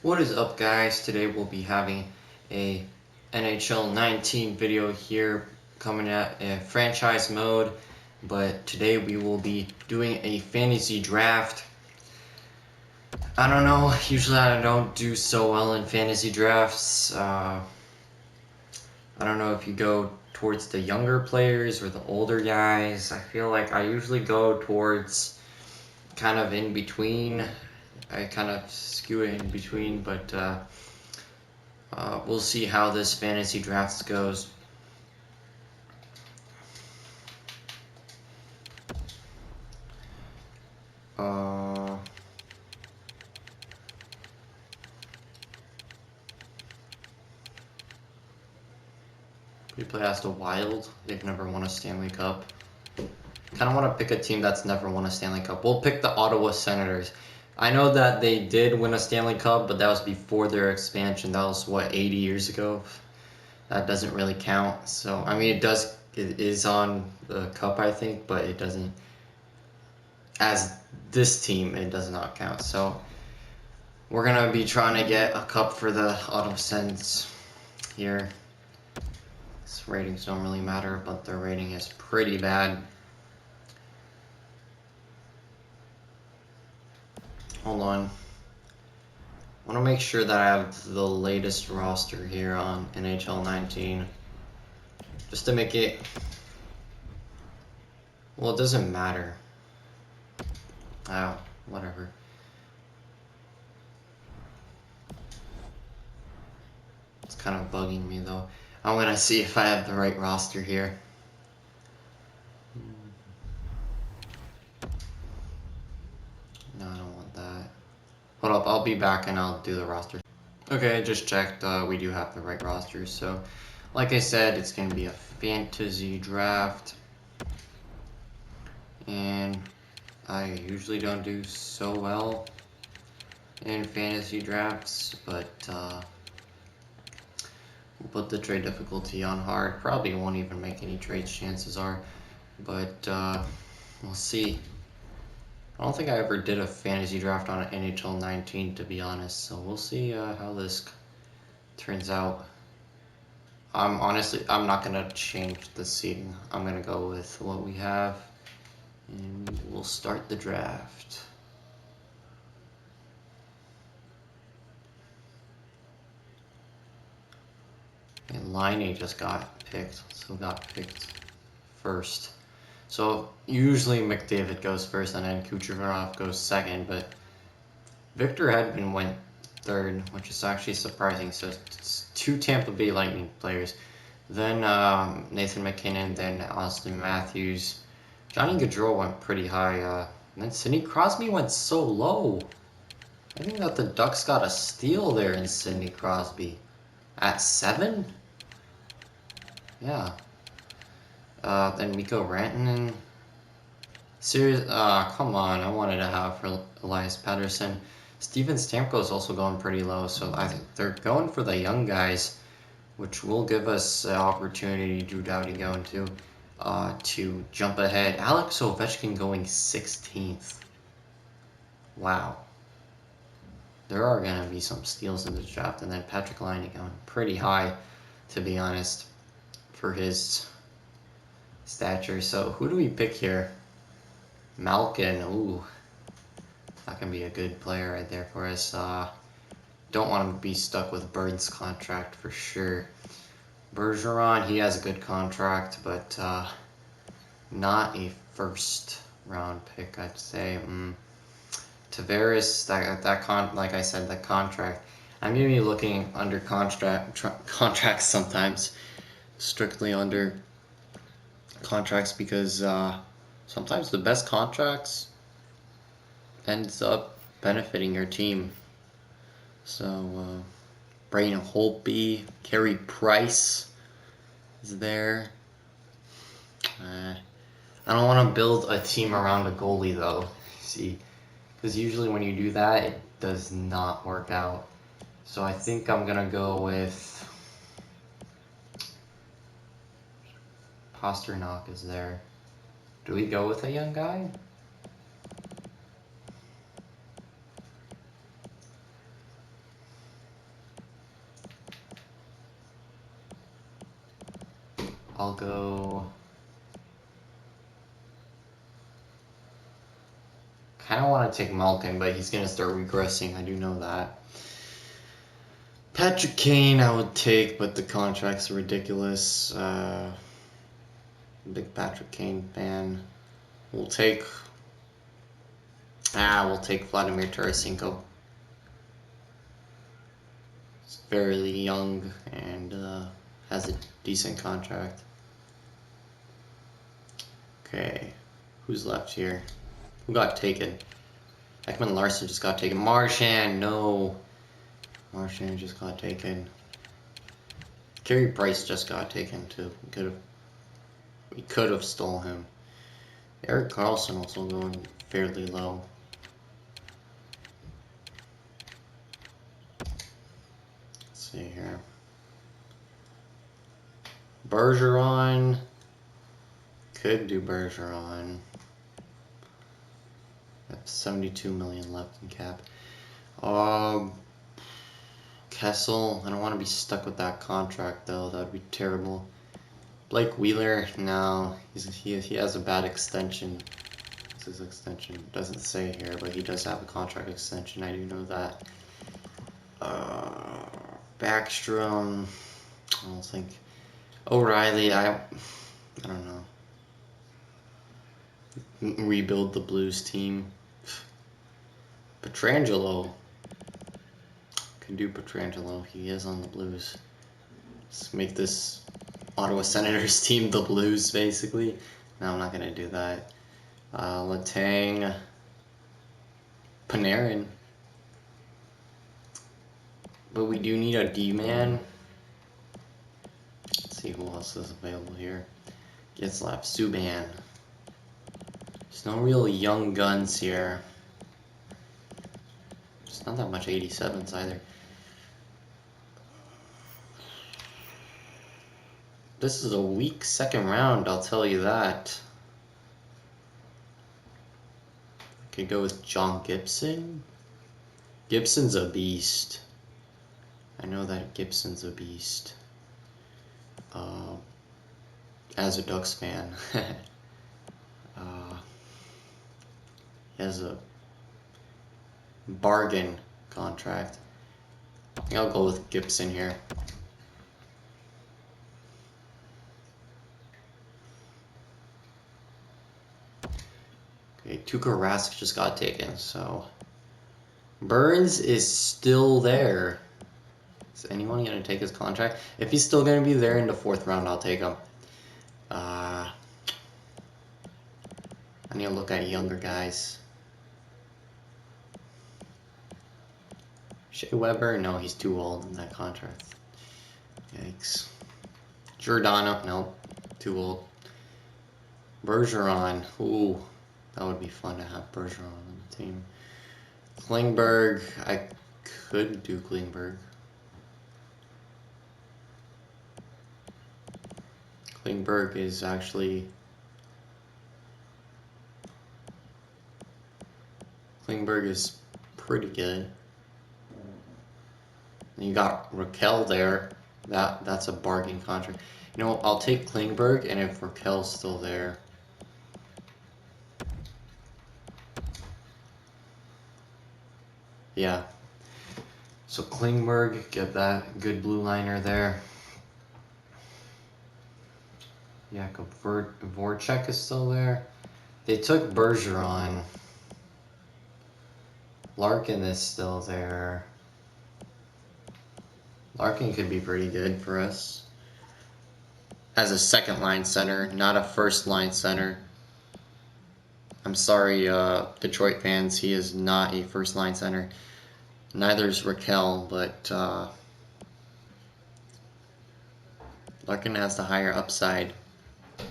What is up, guys? Today we'll be having a NHL 19 video here, coming at a franchise mode, but today we will be doing a fantasy draft. I don't know, usually I don't do so well in fantasy drafts. I don't know if you go towards the younger players or the older guys. I feel like I usually go towards kind of in between. I kind of skew it in between, but we'll see how this fantasy draft goes. We play as the Wild. They've never won a Stanley Cup. Kind of want to pick a team that's never won a Stanley Cup. We'll pick the Ottawa Senators. I know that they did win a Stanley Cup, but that was before their expansion. That was, what, 80 years ago? That doesn't really count. So, I mean, it is on the cup, I think, but it doesn't, as this team, it does not count. So, we're going to be trying to get a cup for the Ottawa Sens here. Ratings don't really matter, but their rating is pretty bad. Hold on. I want to make sure that I have the latest roster here on NHL 19. Just to make it... Well, it doesn't matter. Oh, whatever. It's kind of bugging me, though. I'm going to see if I have the right roster here. No, I don't want that. Hold up, I'll be back and I'll do the roster. Okay, I just checked. We do have the right roster. So, like I said, it's going to be a fantasy draft. And I usually don't do so well in fantasy drafts, but we'll put the trade difficulty on hard. Probably won't even make any trades, chances are, but we'll see. I don't think I ever did a fantasy draft on an NHL 19, to be honest, so we'll see how this turns out. I'm not going to change the seating. I'm going to go with what we have, and we'll start the draft. And Line just got picked, so got picked first. So usually McDavid goes first and then Kucherov goes second, but Victor Hedman went third, which is actually surprising. So it's two Tampa Bay Lightning players. Then Nathan McKinnon, then Austin Matthews. Johnny Gaudreau went pretty high. And then Sidney Crosby went so low. I think that the Ducks got a steal there in Sidney Crosby. At 7? Yeah. Then Mikko Rantanen. Come on. I wanted to have for Elias Pettersson. Steven Stamkos is also going pretty low, so I think they're going for the young guys, which will give us the opportunity, Drew Doughty going to jump ahead. Alex Ovechkin going 16th. Wow. There are going to be some steals in this draft, and then Patrick Laine going pretty high, to be honest, for his stature. So who do we pick here? Malkin. Ooh, that can be a good player right there for us. Don't want to be stuck with Bird's contract for sure. Bergeron, he has a good contract, but not a first round pick, I'd say. Tavares, like I said, that contract. I'm gonna be looking under contracts sometimes, strictly under contracts, because sometimes the best contracts ends up benefiting your team. So Braden Holtby, Carey Price is there. I don't want to build a team around a goalie though. See, because usually when you do that, it does not work out. So I think I'm gonna go with Pasternak is there. Do we go with a young guy? I'll go. Kind of want to take Malkin, but he's going to start regressing. I do know that. Patrick Kane I would take, but the contracts are ridiculous. Big Patrick Kane fan. We'll take Vladimir Tarasenko. He's fairly young and has a decent contract. Okay, who's left here? Who got taken? Ekman Larson just got taken. Marchand, no. Marchand just got taken. Carey Price just got taken too. We could have stole him. Erik Karlsson also going fairly low. Let's see here. Bergeron. Could do Bergeron. 72 million left in cap. Kessel. I don't want to be stuck with that contract though. That would be terrible. Blake Wheeler. No, he has a bad extension. What's his extension? It doesn't say here, but he does have a contract extension. I do know that. Backstrom. I don't think. O'Reilly. I don't know. Rebuild the Blues team. Pietrangelo. Can do Pietrangelo. He is on the Blues. Let's make this Ottawa Senators team the Blues, basically. No, I'm not going to do that. Letang. Panarin. But we do need a D-man. Let's see who else is available here. Getzlaf, Subban. There's no real young guns here. There's not that much 87s either. This is a weak second round, I'll tell you that. Could go with John Gibson. Gibson's a beast. I know that Gibson's a beast. As a Ducks fan. He has a bargain contract. I think I'll go with Gibson here. Okay, Tuukka Rask just got taken, so Burns is still there. Is anyone going to take his contract? If he's still going to be there in the 4th round, I'll take him. I need to look at younger guys. Shea Weber? No, he's too old in that contract. Yikes. Giordano? No, too old. Bergeron. Ooh, that would be fun to have Bergeron on the team. Klingberg. I could do Klingberg. Klingberg is actually... Klingberg is pretty good. And you got Raquel there. That's a bargain contract. You know, I'll take Klingberg, and if Raquel's still there. Yeah. So Klingberg, get that good blue liner there. Yeah, Voracek is still there. They took Bergeron. Larkin is still there. Larkin could be pretty good for us. As a second line center, not a first line center. I'm sorry, Detroit fans, he is not a first line center. Neither is Raquel, but Larkin has the higher upside. I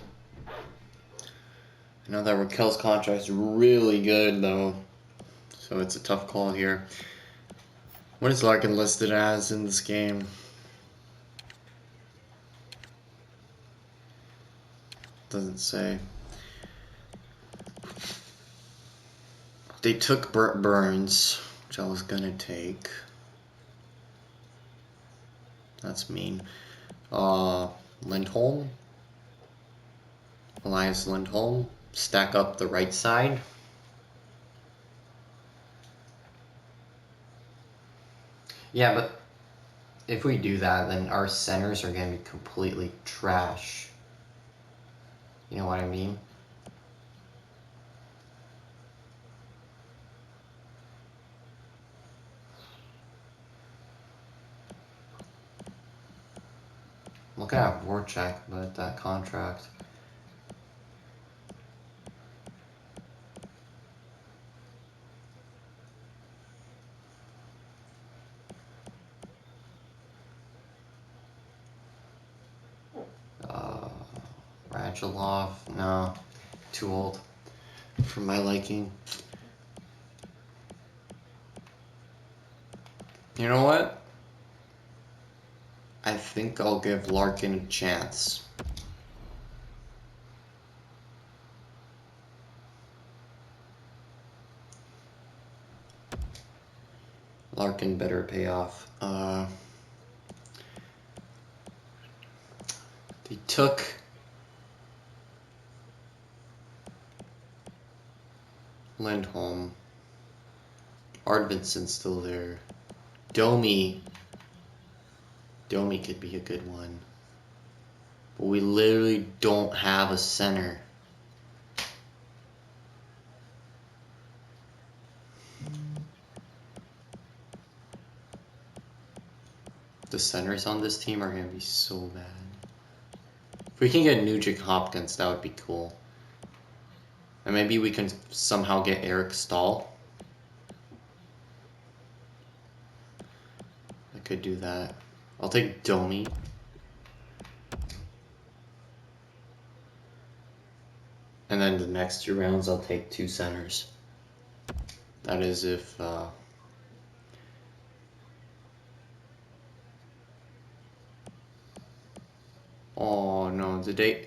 know that Raquel's contract is really good, though, so it's a tough call here. What is Larkin listed as in this game? Doesn't say. They took Burns, which I was gonna take. That's mean. Lindholm. Elias Lindholm, stack up the right side. Yeah, but if we do that, then our centers are going to be completely trash. You know what I mean? Look at Voracek, but that contract. Uh, Radulov, no, too old for my liking. You know what? I think I'll give Larkin a chance. Larkin better pay off. They took Lindholm. Arvidsson's still there. Domi could be a good one. But we literally don't have a center. The centers on this team are going to be so bad. If we can get Nugent Hopkins, that would be cool. And maybe we can somehow get Eric Stahl. I could do that. I'll take Domi. And then the next 2 rounds, I'll take 2 centers. That is if... Oh, no. Did they...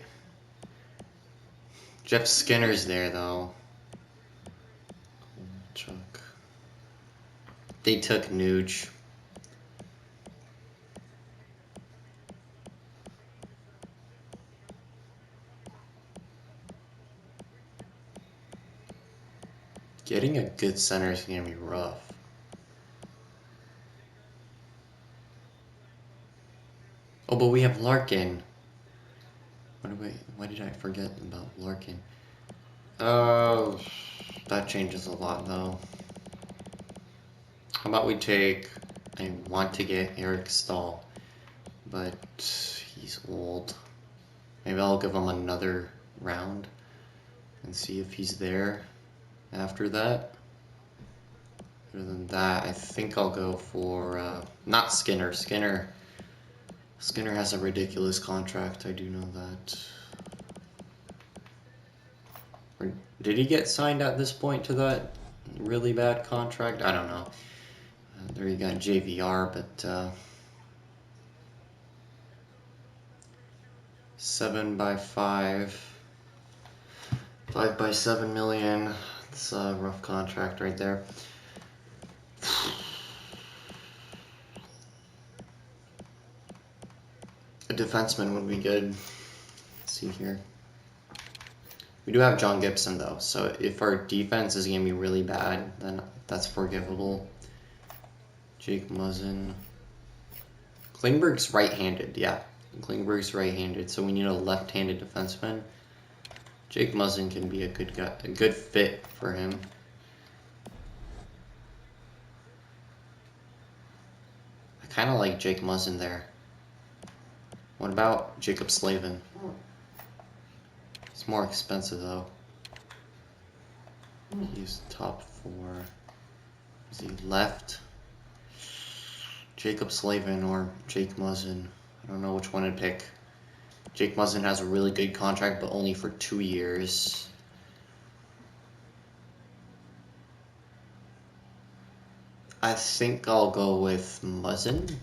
Jeff Skinner's there, though. Chuck. They took Nuge. Getting a good center is going to be rough. Oh, but we have Larkin. Why did I forget about Larkin? Oh, that changes a lot, though. How about we take... I want to get Eric Stahl, but he's old. Maybe I'll give him another round and see if he's there after that. Other than that, I think I'll go for... not Skinner. Skinner has a ridiculous contract, I do know that. Or did he get signed at this point to that really bad contract? I don't know. There you got JVR, but 7 by 5. 5 by 7 million. It's a rough contract right there. A defenseman would be good. Let's see here. We do have John Gibson, though, so if our defense is going to be really bad, then that's forgivable. Jake Muzzin. Klingberg's right-handed, yeah. Klingberg's right-handed, so we need a left-handed defenseman. Jake Muzzin can be a good guy, a good fit for him. I kind of like Jake Muzzin there. What about Jacob Slavin? It's more expensive, though. He's top 4. Is he left? Jacob Slavin or Jake Muzzin. I don't know which one to pick. Jake Muzzin has a really good contract, but only for 2 years. I think I'll go with Muzzin.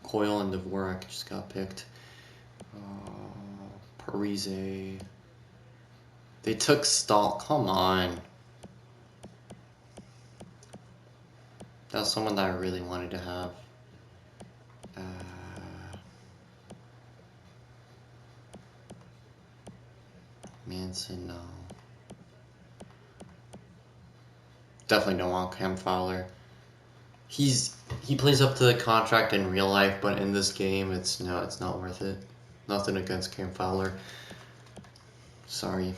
Coyle and Dvorak just got picked. Parise. They took Stahl. Come on. someone that I really wanted to have. Manson, no. Definitely don't want Cam Fowler. He plays up to the contract in real life, but in this game, it's not worth it. Nothing against Cam Fowler. Sorry.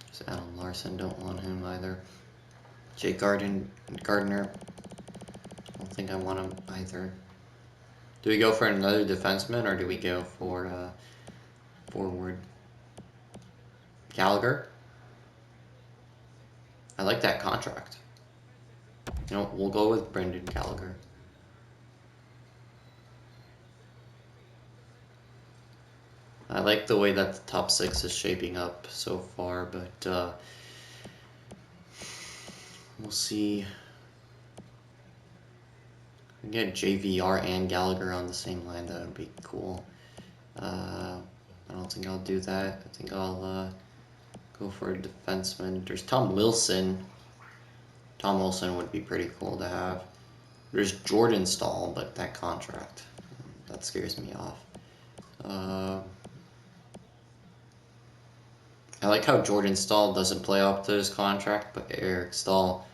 Just Adam Larson, don't want him either. Jake Gardner, I don't think I want him either. Do we go for another defenseman, or do we go for forward? Gallagher? I like that contract. You know, we'll go with Brendan Gallagher. I like the way that the top 6 is shaping up so far, but we'll see. We get JVR and Gallagher on the same line, that would be cool. I don't think I'll do that. I think I'll go for a defenseman. There's Tom Wilson. Tom Wilson would be pretty cool to have. There's Jordan Stahl, but that contract, that scares me off. I like how Jordan Stahl doesn't play up to his contract, but Eric Stahl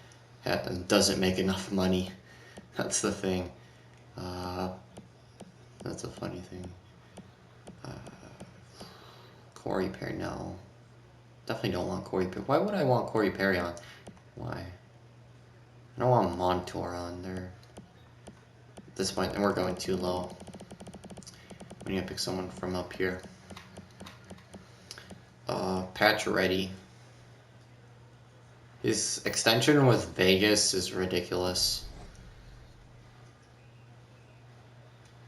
doesn't make enough money. That's the thing. That's a funny thing. Corey Perry, no. Definitely don't want Corey Perry. Why would I want Corey Perry on? Why? I don't want Montour on there. At this point, and we're going too low. We need to pick someone from up here. Pacioretty. His extension with Vegas is ridiculous.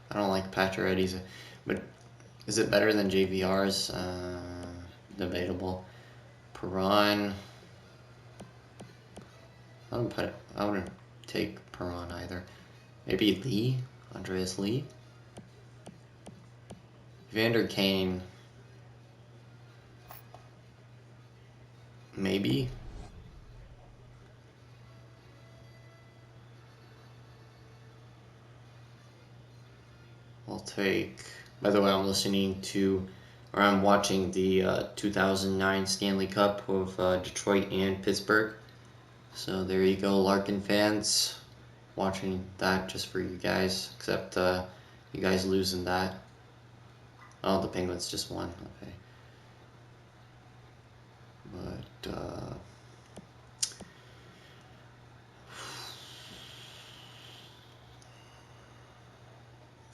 I don't like Pacioretty's, but is it better than JVR's? Debatable. Perron. I wouldn't take Perron either. Maybe Lee? Andreas Lee? Evander Kane. Maybe. I'll take. By the way, I'm watching the 2009 Stanley Cup of Detroit and Pittsburgh. So there you go, Larkin fans. Watching that just for you guys. Except you guys losing that. Oh, the Penguins just won. Okay. But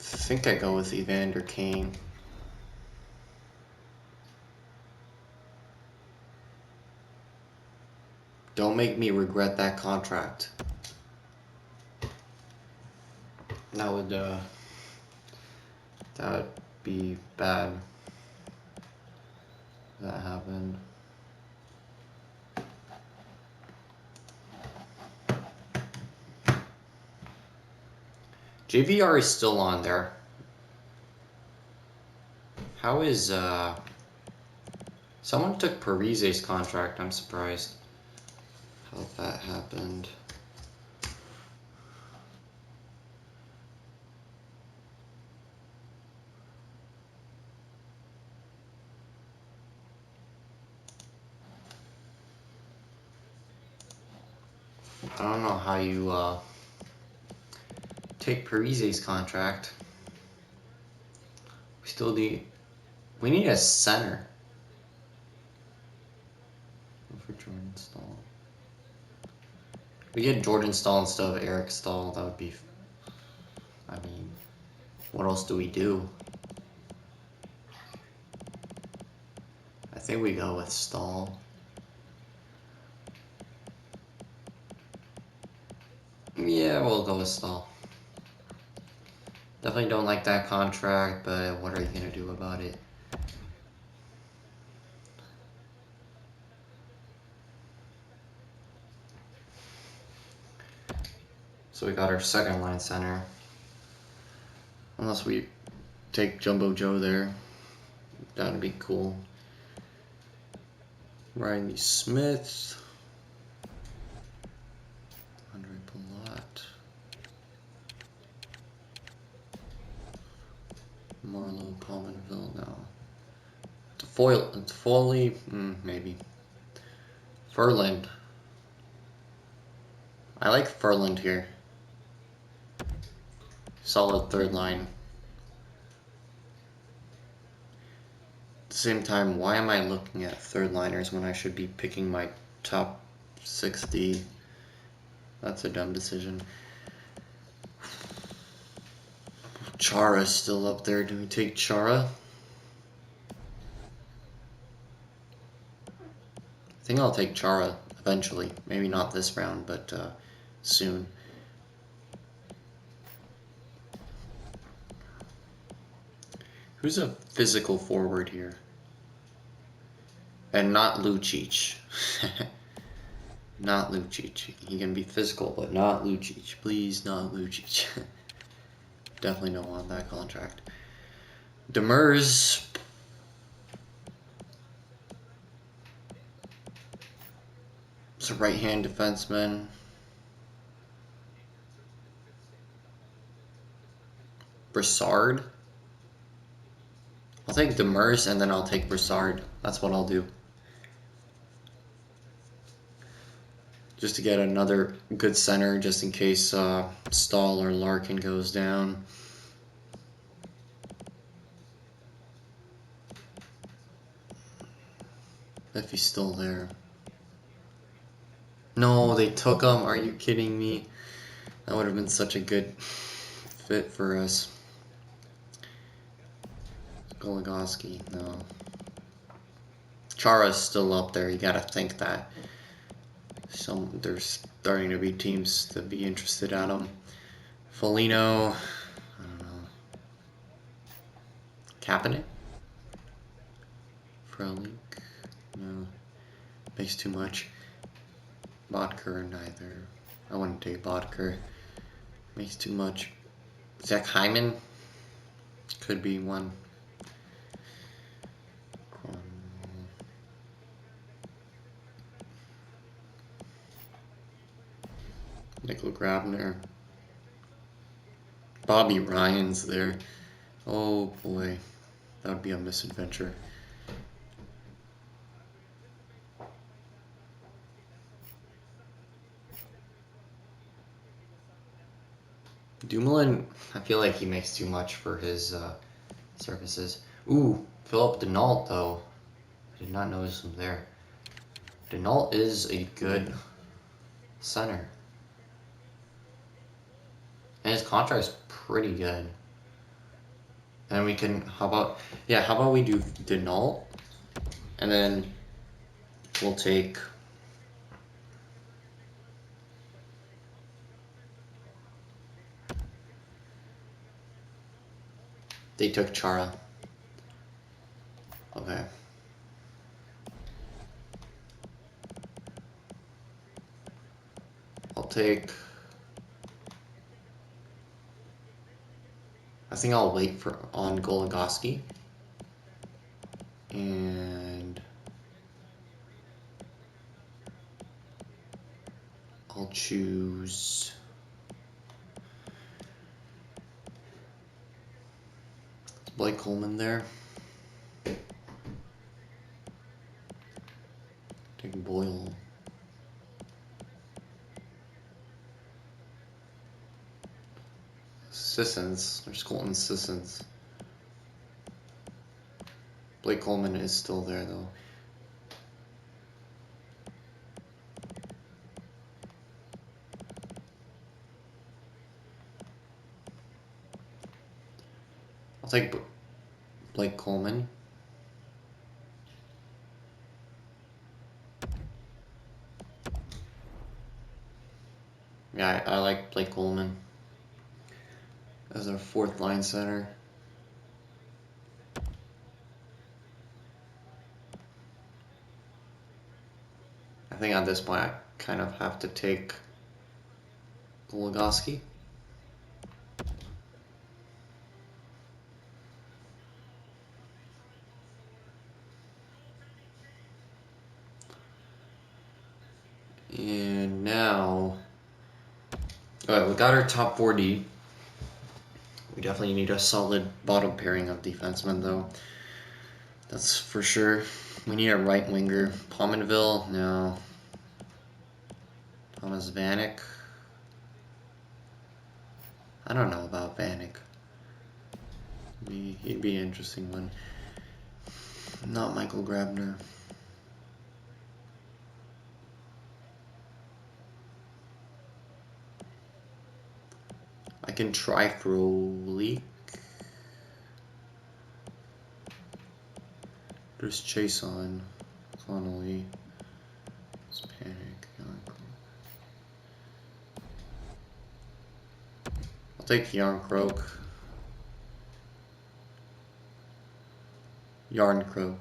I think I go with Evander Kane. Don't make me regret that contract. That would be bad. That happened. JVR is still on there. How is someone took Parise's contract? I'm surprised how that happened. I don't know how you take Parise's contract. We need a center. For Jordan Stahl. We get Jordan Stahl instead of Eric Stahl, that would be, I mean, what else do we do? I think we go with Stahl. Yeah, we'll go with Stahl. Definitely don't like that contract, but what are you going to do about it? So we got our second line center. Unless we take Jumbo Joe there. That would be cool. Riley Smith. Marlowe, Pominville, no. Foley, maybe. Furland. I like Furland here. Solid third line. At the same time, why am I looking at third liners when I should be picking my top 60? That's a dumb decision. Chara's still up there. Do we take Chara? I think I'll take Chara eventually. Maybe not this round, but soon. Who's a physical forward here? And not Lucic. Not Lucic. He can be physical, but not Lucic. Please, not Lucic. Definitely don't want that contract. Demers. It's a right-hand defenseman. Brassard. I'll take Demers and then I'll take Brassard. That's what I'll do. Just to get another good center, just in case Stahl or Larkin goes down. If he's still there. No, they took him. Are you kidding me? That would have been such a good fit for us. Goligoski, no. Chara's still up there. You gotta think that. There's starting to be teams to be interested in him. Foligno, I don't know. Kapanen? Frelick, no. Makes too much. Bodker, neither. I wouldn't take Bodker. Makes too much. Zach Hyman? Could be one. Nickel Grabner. Bobby Ryan's there. Oh boy. That would be a misadventure. Dumoulin, I feel like he makes too much for his services. Ooh, Philip Denault though. I did not notice him there. Denault is a good center. And his contract's pretty good. And we can, how about we do Denault, and then we'll take they took Chara. Okay. I'll take, I think I'll wait on Goligoski. And I'll choose Blake Coleman there. Take Boyle. Sissons. There's Colton Sissons. Blake Coleman is still there though. I'll take Blake Coleman. Yeah, I like Blake Coleman as our fourth line center. I think at this point I kind of have to take Goligoski. And now, alright, we got our top 40. We definitely need a solid bottom pairing of defensemen, though. That's for sure. We need a right winger. Pominville? No. Thomas Vanek? I don't know about Vanek. He'd be an interesting one. Not Michael Grabner. I can try Frolik. There's Chase on. Connolly. It's Panic. I'll take Yarncroak. Yarncroak.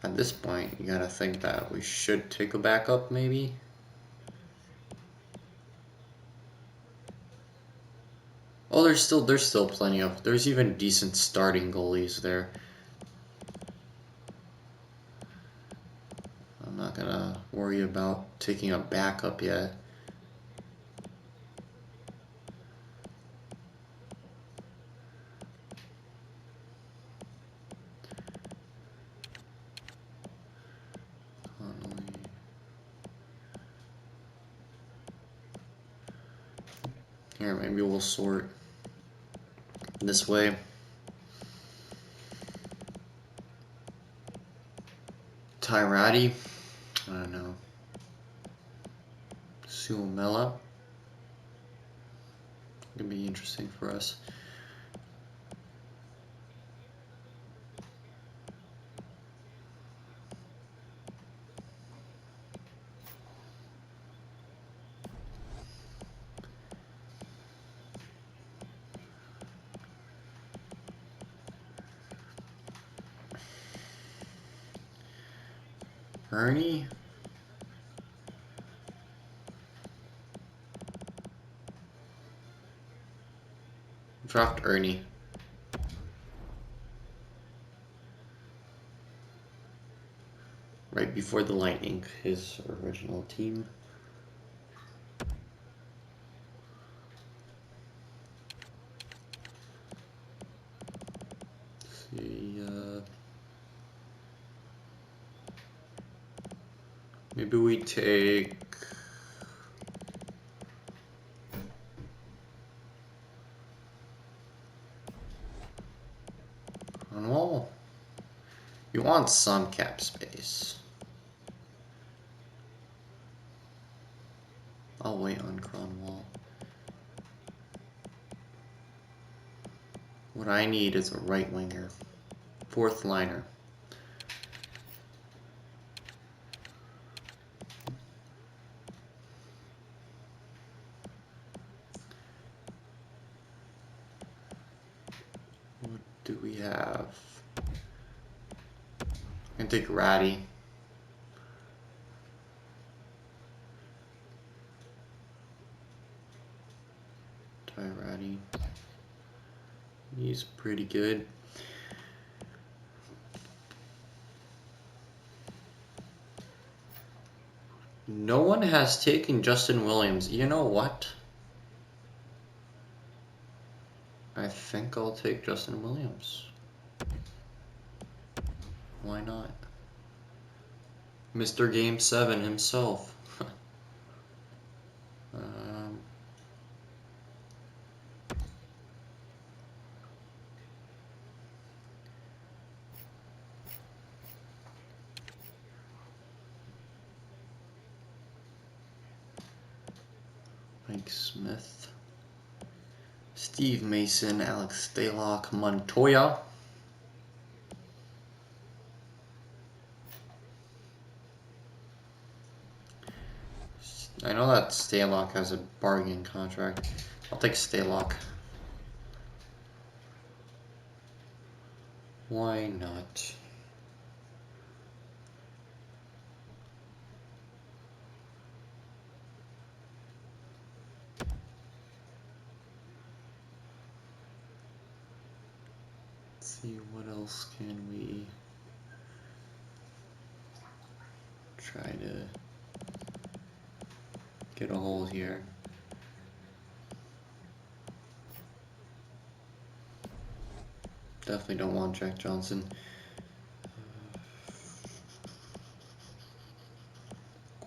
At this point, you gotta think that we should take a backup, maybe. Oh, there's still plenty of. There's even decent starting goalies there. I'm not gonna worry about taking a backup yet. Here, maybe we'll sort this way. Tyrati, I don't know. Suomela. Could be interesting for us. Ernie? Dropped Ernie. Right before the Lightning, his original team. Let's see, maybe we take Cornwall. You want some cap space. I'll wait on Cronwall. What I need is a right winger. Fourth liner. What do we have? I can take Ratty. Ratty. He's pretty good. No one has taken Justin Williams. You know what? I think I'll take Justin Williams. Why not? Mr. Game 7 himself. Mike Smith. Steve Mason, Alex Stalock, Montoya. I know that Stalock has a bargain contract. I'll take Stalock. Why not? Let's see, what else can we try to get a hole here. Definitely don't want Jack Johnson.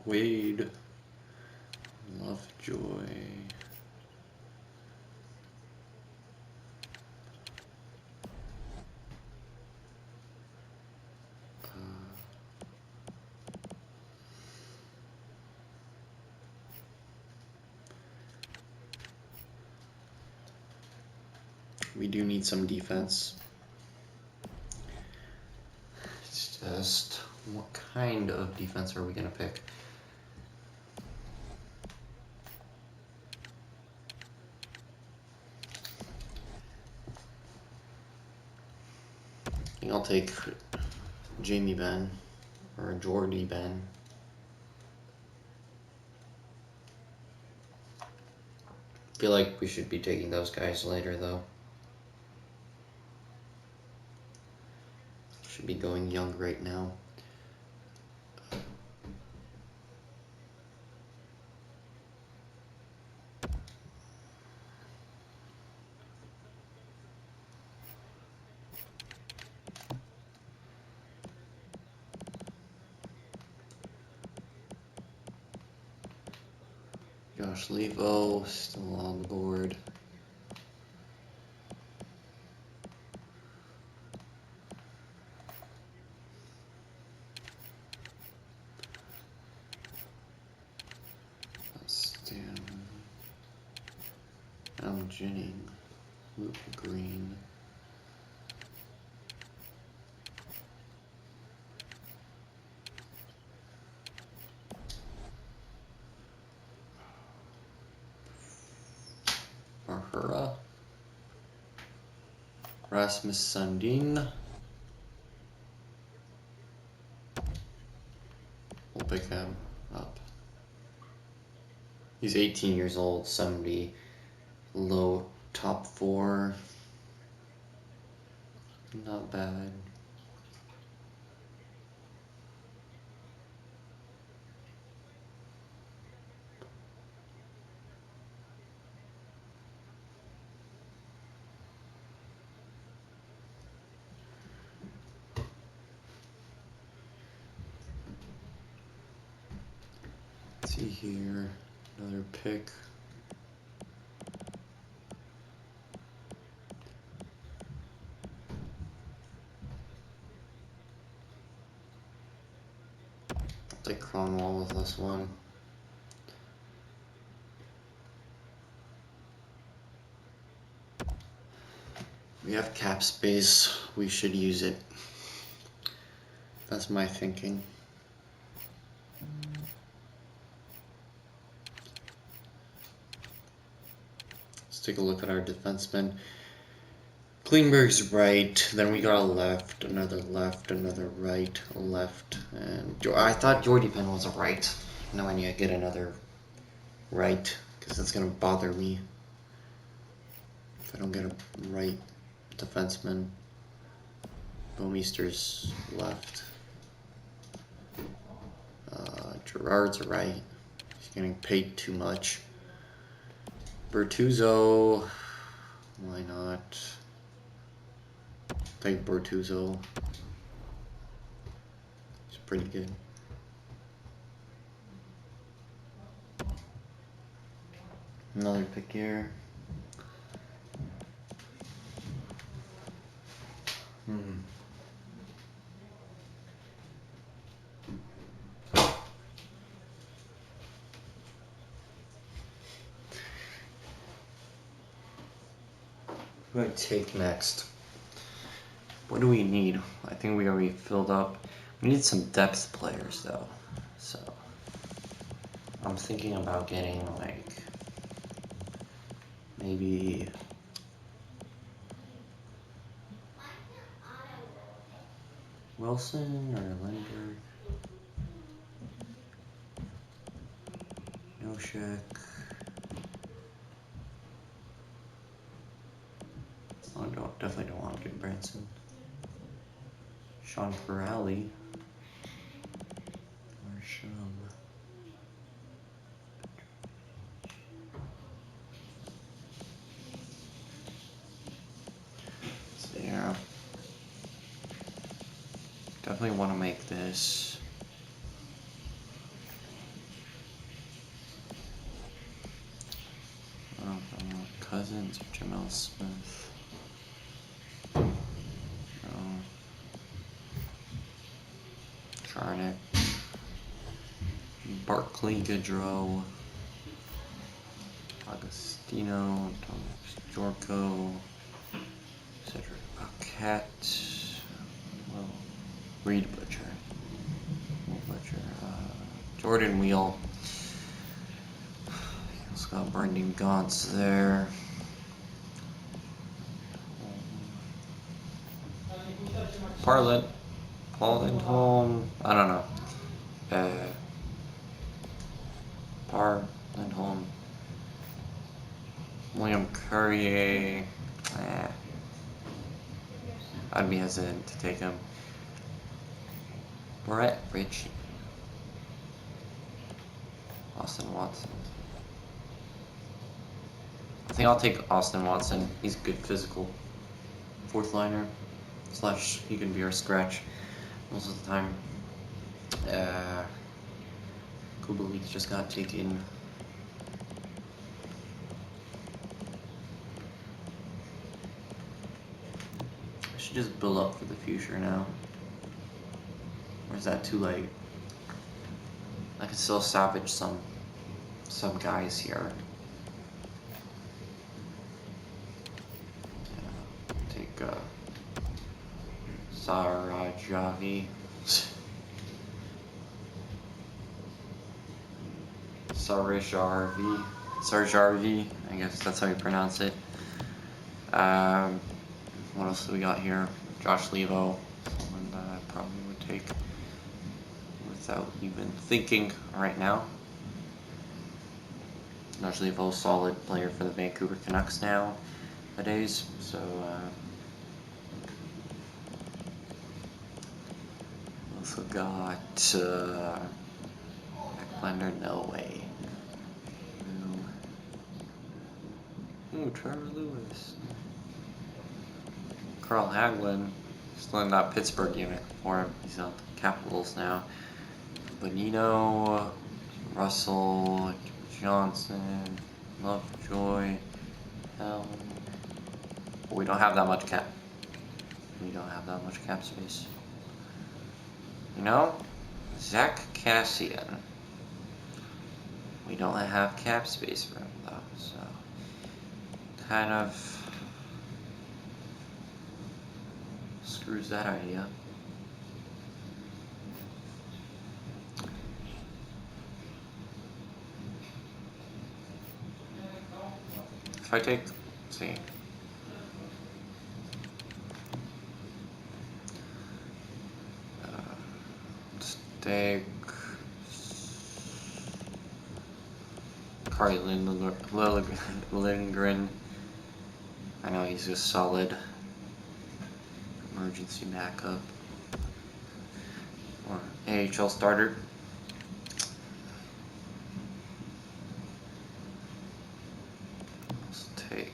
Quaid. Lovejoy. We do need some defense. It's just, what kind of defense are we gonna pick? I think I'll take Jamie Benn or Jordy Benn. Feel like we should be taking those guys later though. Should be going young right now. Josh Levo still on the board. Alan Jennings, Luke Green. Mahura. Rasmus Sandin. We'll pick him up. He's 18 years old, 70. Low top 4. Not bad. Let's see here, another pick. I'll take Cromwell with this one. We have cap space, we should use it. That's my thinking. Let's take a look at our defensemen. Klingberg's right, then we got a left, another right, a left, and I thought Jordy Penn was a right. Now I need to get another right, because that's going to bother me if I don't get a right defenseman. Bouwmeester's left. Gerard's right. He's getting paid too much. Bertuzzo, why not? Take Bertuzzo. He's pretty good. Another pick here. What do I take next? What do we need? I think we already filled up. We need some depth players though. So I'm thinking about getting like maybe Wilson or Linder. Noshek. Definitely don't want to get Branson. Sean Corrali. Or So yeah, definitely want to make this. Cousins or Jamel Smith. No. Charnock. Barkley Gaudreau. Agostino. Thomas Jorko. Cedric Paquette. Well, Reed Butcher. Jordan Wheel. Also got Brendan Gaunts there. Paul Lindholm. I don't know. Lindholm. William Courier. I'd be hesitant to take him. Brett Ritchie. Austin Watson. I think I'll take Austin Watson. He's good physical. Fourth liner. / he can be our scratch most of the time. Kubalik just got taken. I should just build up for the future now. Or is that too late? I can still salvage some guys here. Take Sarajavi. Sarjarvi, I guess that's how you pronounce it. What else do we got here? Josh Levo, someone that I probably would take without even thinking right now. Josh Levo, solid player for the Vancouver Canucks nowadays, so also got Blender, no way. Ooh, Trevor Lewis. Carl Hagelin, still in that Pittsburgh unit for him. He's on the Capitals now. Bonino, Russell, Johnson, Lovejoy, we don't have that much cap. We don't have that much cap space. You know, Zach Cassian. We don't have cap space for him though, so kind of screws that idea. If I take, let's see. Let's take Carly Lindgren. I know he's a solid emergency backup or AHL starter. Let's take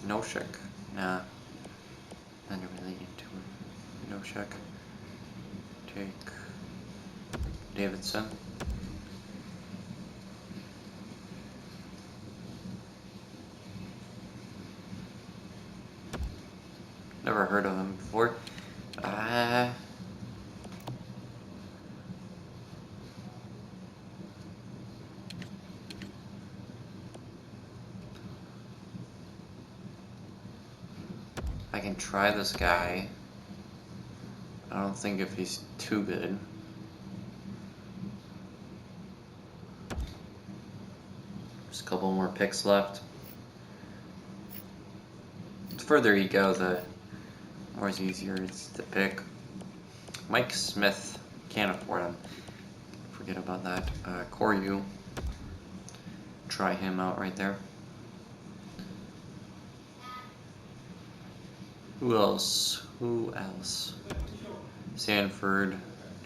Noshek. Nah, I don't really need to. Noshek. Take Davidson. Never heard of him before. I can try this guy. I don't think if he's too good. Just a couple more picks left. The further you go, the more easier it's to pick. Mike Smith, can't afford him. Forget about that. Koryu, try him out right there. Who else? Sanford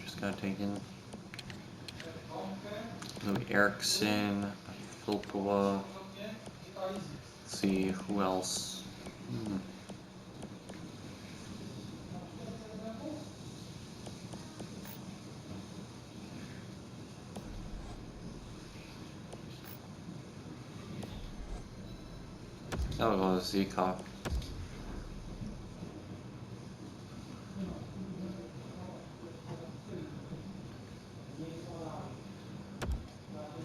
just got taken. Louis Erickson, Filipova. Let's see who else. That'll go to Zikov.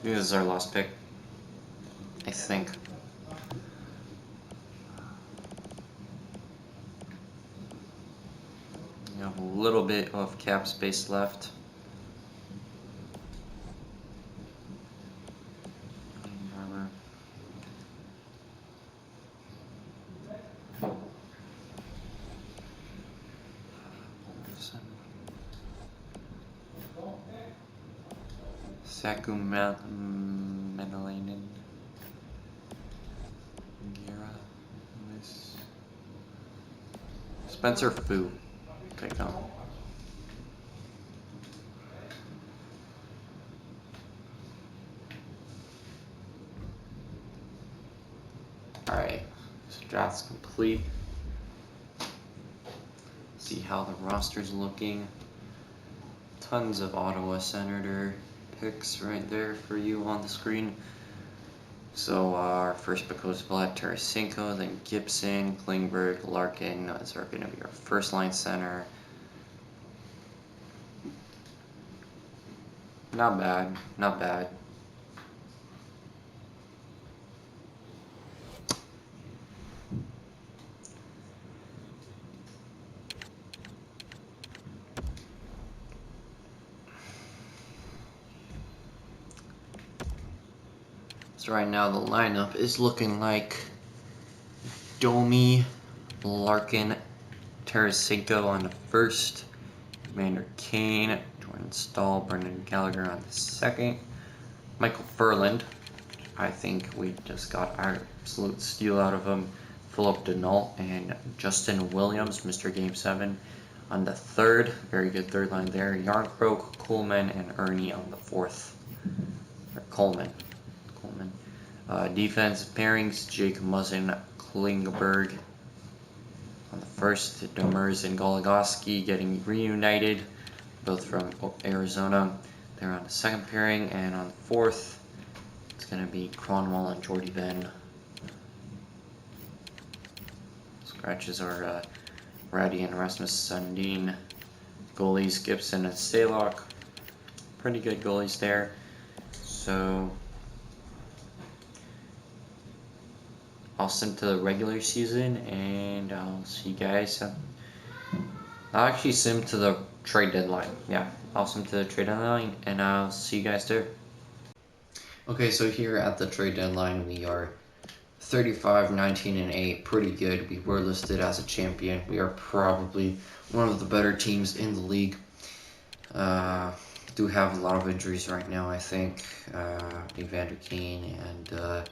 This is our last pick, I think. We have a little bit of cap space left. Saku Menelainen. Spencer Fu. Take on. Alright, so draft's complete. See how the roster's looking. Tons of Ottawa Senator picks right there for you on the screen. So our first pick was Vlad Tarasenko, then Gibson, Klingberg, Larkin. Those are going to be our first line center. Not bad, not bad. So right now the lineup is looking like Domi, Larkin, Tarasenko on the first, Evander Kane, Jordan Stahl, Brendan Gallagher on the second, Michael Furland. I think we just got absolute steal out of him. Philip Denault and Justin Williams, Mr. Game 7 on the third. Very good third line there. Yarncroke, Coleman, and Ernie on the fourth. Or Coleman. Defense pairings, Jake Muzzin, Klingberg on the first, Demers and Goligoski getting reunited, both from Arizona. They're on the second pairing, and on the fourth, it's going to be Cronwall and Jordy Ben. Scratches are Ratty and Rasmus Sundin. Goalies, Gibson and Stalock. Pretty good goalies there. So I'll send to the regular season, and I'll see you guys. I'll actually sim to the trade deadline. Yeah, I'll sim to the trade deadline, and I'll see you guys there. Okay, so here at the trade deadline, we are 35, 19, and 8. Pretty good. We were listed as a champion. We are probably one of the better teams in the league. Do have a lot of injuries right now, I think. Evander Kane and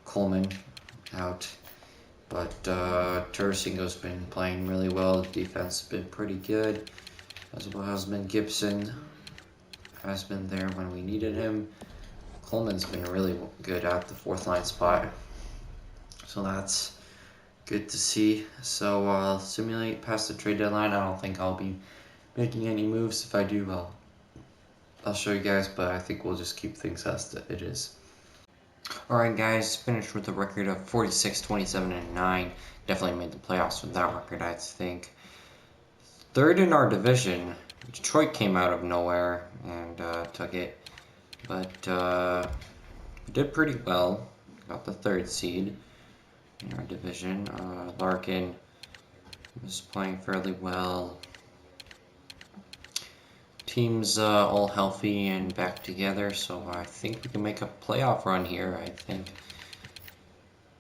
Coleman out, but Tarasenko's been playing really well. The defense has been pretty good, as well as Gibson has been there when we needed him. Coleman's been really good at the fourth line spot, so that's good to see. So simulate past the trade deadline. I don't think I'll be making any moves. If I do, I'll show you guys, but I think we'll just keep things as it is. Alright guys, finished with a record of 46, 27, and 9. Definitely made the playoffs with that record, I think. Third in our division, Detroit came out of nowhere and took it. But we did pretty well. Got the third seed in our division. Larkin was playing fairly well. Team's all healthy and back together, so I think we can make a playoff run here, I think.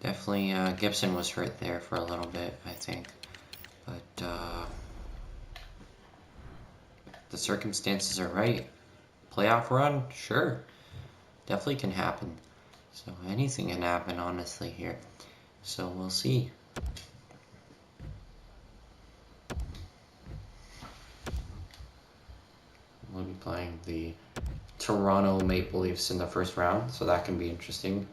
Definitely Gibson was hurt there for a little bit, I think. But the circumstances are right. Playoff run? Sure. Definitely can happen. So anything can happen, honestly, here. So we'll see. playing the Toronto Maple Leafs in the first round, so that can be interesting.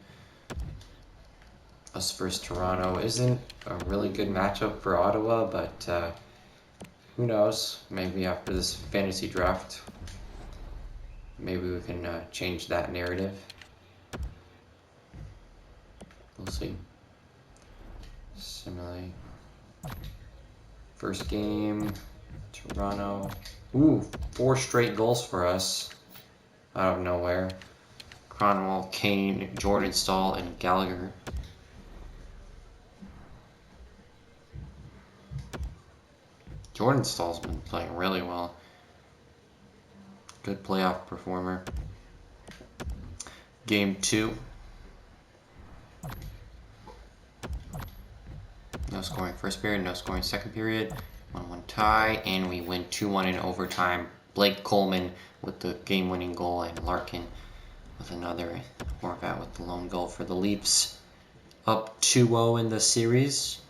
Us versus Toronto isn't a really good matchup for Ottawa, but who knows? Maybe after this fantasy draft, maybe we can change that narrative. We'll see. Similarly, first game, Toronto. Ooh, 4 straight goals for us out of nowhere. Cronwall, Kane, Jordan Stahl, and Gallagher. Jordan Stahl's been playing really well. Good playoff performer. Game 2. No scoring first period, no scoring second period. 1-1 tie, and we win 2-1 in overtime. Blake Coleman with the game-winning goal, and Larkin with another. Horvat with the lone goal for the Leafs. Up 2-0 in the series.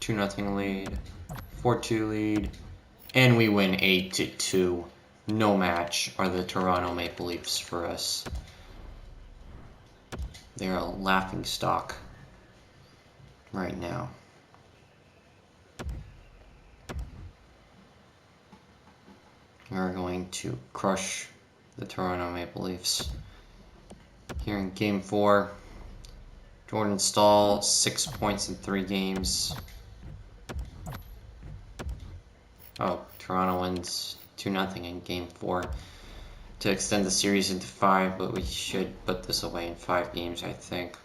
Two 2-0 lead, 4-2 lead, and we win 8-2. No match are the Toronto Maple Leafs for us. They're a laughing stock right now. We're going to crush the Toronto Maple Leafs. Here in Game 4, Jordan Stahl, 6 points in 3 games. Oh, Toronto wins 2-0 in Game 4 to extend the series into 5, but we should put this away in 5 games, I think.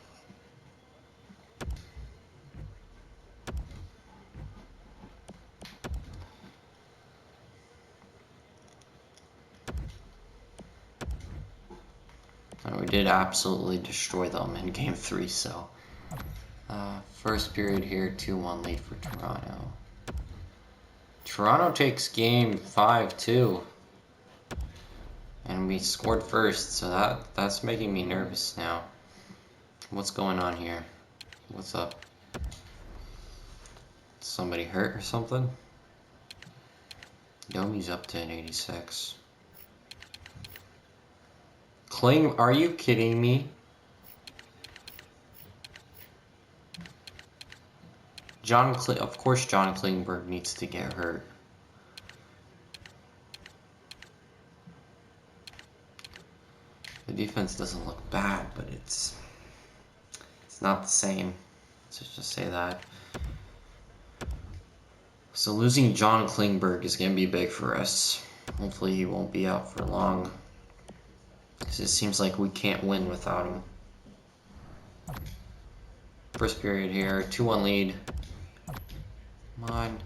And we did absolutely destroy them in Game 3, so first period here, 2-1 lead for Toronto. Toronto takes Game 5 too, and we scored first, so that's making me nervous now. What's going on here? What's up? Somebody hurt or something? Domi's up to an 86. Are you kidding me? Of course John Klingberg needs to get hurt. The defense doesn't look bad, but it's not the same. Let's just say that. So losing John Klingberg is going to be big for us. Hopefully he won't be out for long, because it seems like we can't win without him. First period here, 2-1 lead. Come on.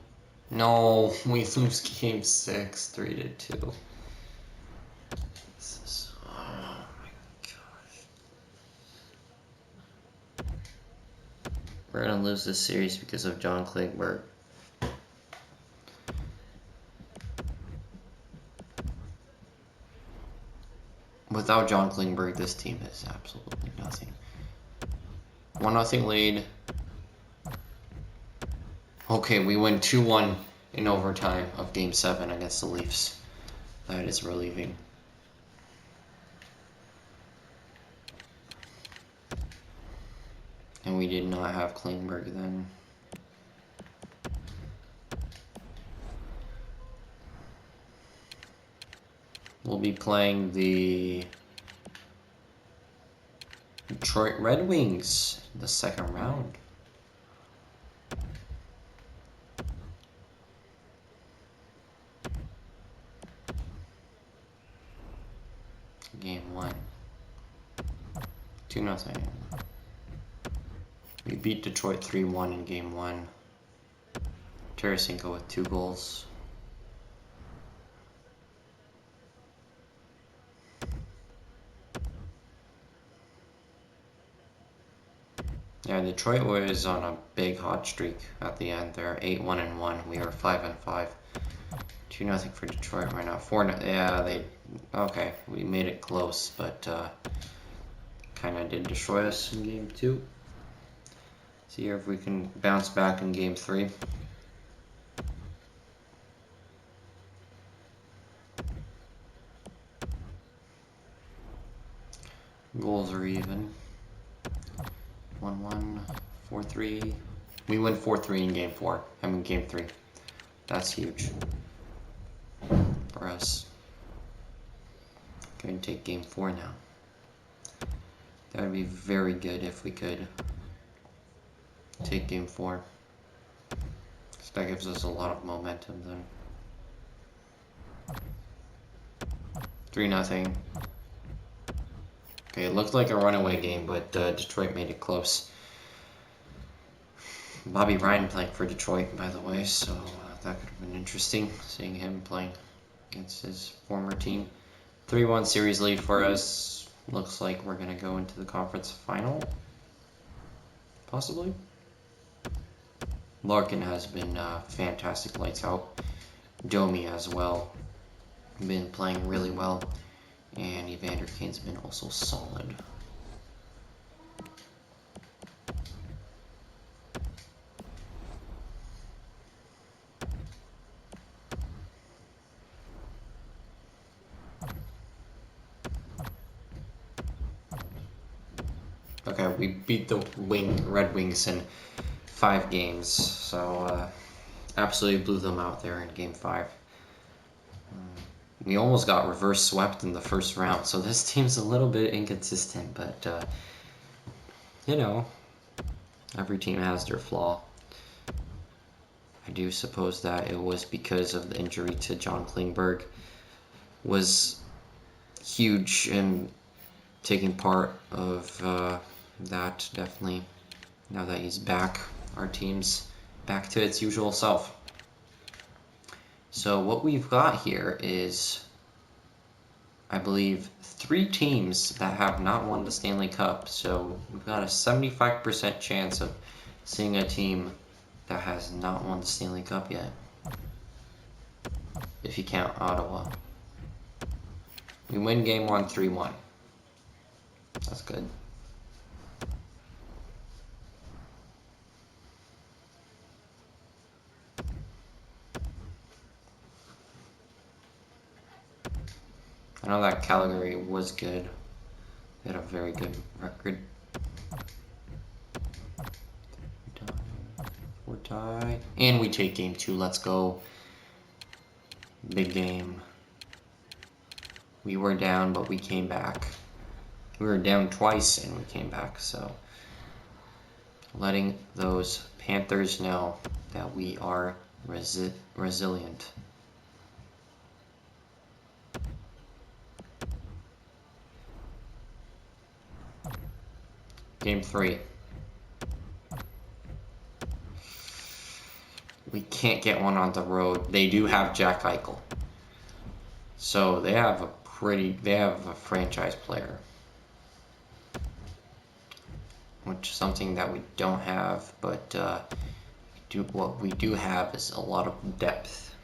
No, we lose Game 6, 3-2. Oh my gosh. We're gonna lose this series because of John Klingberg. Without John Klingberg, this team is absolutely nothing. 1-0 lead. Okay, we win 2-1 in overtime of Game 7 against the Leafs. That is relieving. And we did not have Klingberg then. We'll be playing the Detroit Red Wings in the second round. Game 1. 2-0. We beat Detroit 3-1 in Game 1. Tarasenko with 2 goals. Yeah, Detroit was on a big hot streak at the end. They're 8-1-1. We are 5-5. 2-0 for Detroit right now. 4-0. Yeah, they. Okay, we made it close, but kind of did destroy us in game 2. See if we can bounce back in game 3. Goals are even. 1-1, 4-3. We win 4-3 in game 4. I mean game 3. That's huge for us. Going to take game 4 now. That would be very good if we could take game 4. So that gives us a lot of momentum then. 3-0. Okay, it looked like a runaway game, but Detroit made it close. Bobby Ryan playing for Detroit, by the way, so that could have been interesting, seeing him playing against his former team. 3-1 series lead for us. Looks like we're going to go into the conference final, possibly. Larkin has been fantastic, lights out. Domi as well, been playing really well. And Evander Kane's been also solid. Okay, we beat the Red Wings in 5 games, so absolutely blew them out there in game 5. We almost got reverse swept in the first round, so this team's a little bit inconsistent, but you know, every team has their flaw. I do suppose that it was because of the injury to John Klingberg was huge in taking part of that, definitely. Now that he's back, our team's back to its usual self. So what we've got here is, I believe, 3 teams that have not won the Stanley Cup. So we've got a 75% chance of seeing a team that has not won the Stanley Cup yet, if you count Ottawa. We win game 1 3-1. That's good. I know that Calgary was good. They had a very good record. We're tied. And we take game 2. Let's go. Big game. We were down, but we came back. We were down twice, and we came back. So, letting those Panthers know that we are resilient. Game 3. We can't get one on the road. They do have Jack Eichel. So they have a franchise player. Which is something that we don't have, but what we do have is a lot of depth.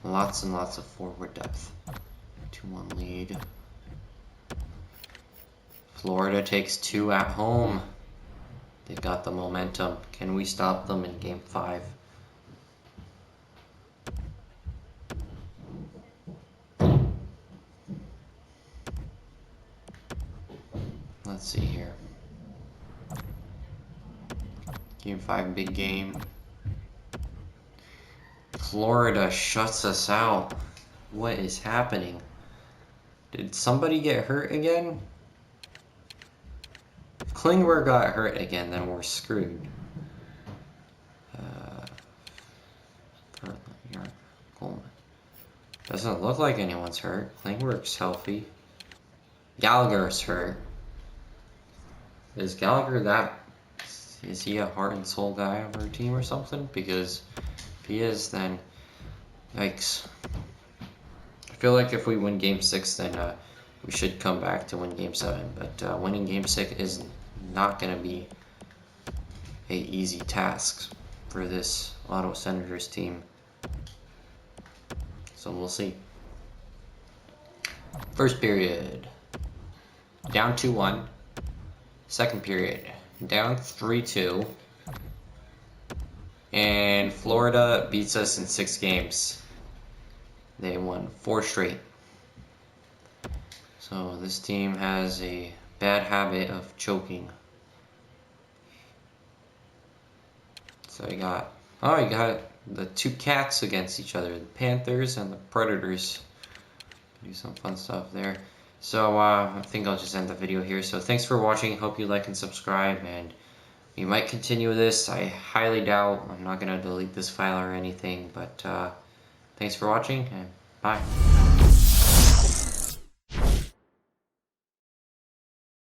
Lots and lots of forward depth. 2-1 lead. Florida takes 2 at home. They've got the momentum. Can we stop them in game 5? Let's see here. Game 5, big game. Florida shuts us out. What is happening? Did somebody get hurt again? If Klingberg got hurt again, then we're screwed. Coleman. Doesn't look like anyone's hurt. Klingberg's healthy. Gallagher's hurt. Is Gallagher that... Is he a heart and soul guy on our team or something? Because if he is, then... Yikes. I feel like if we win Game 6, then we should come back to win Game 7. But winning Game 6 is not going to be an easy task for this Ottawa Senators team. So we'll see. First period, down 2-1. Second period, down 3-2. And Florida beats us in 6 games. They won 4 straight. So this team has a bad habit of choking. So you got the 2 cats against each other, the Panthers and the Predators. Do some fun stuff there. So I think I'll just end the video here. So thanks for watching. Hope you like and subscribe, and we might continue this. I highly doubt. I'm not gonna delete this file or anything, but thanks for watching, and bye.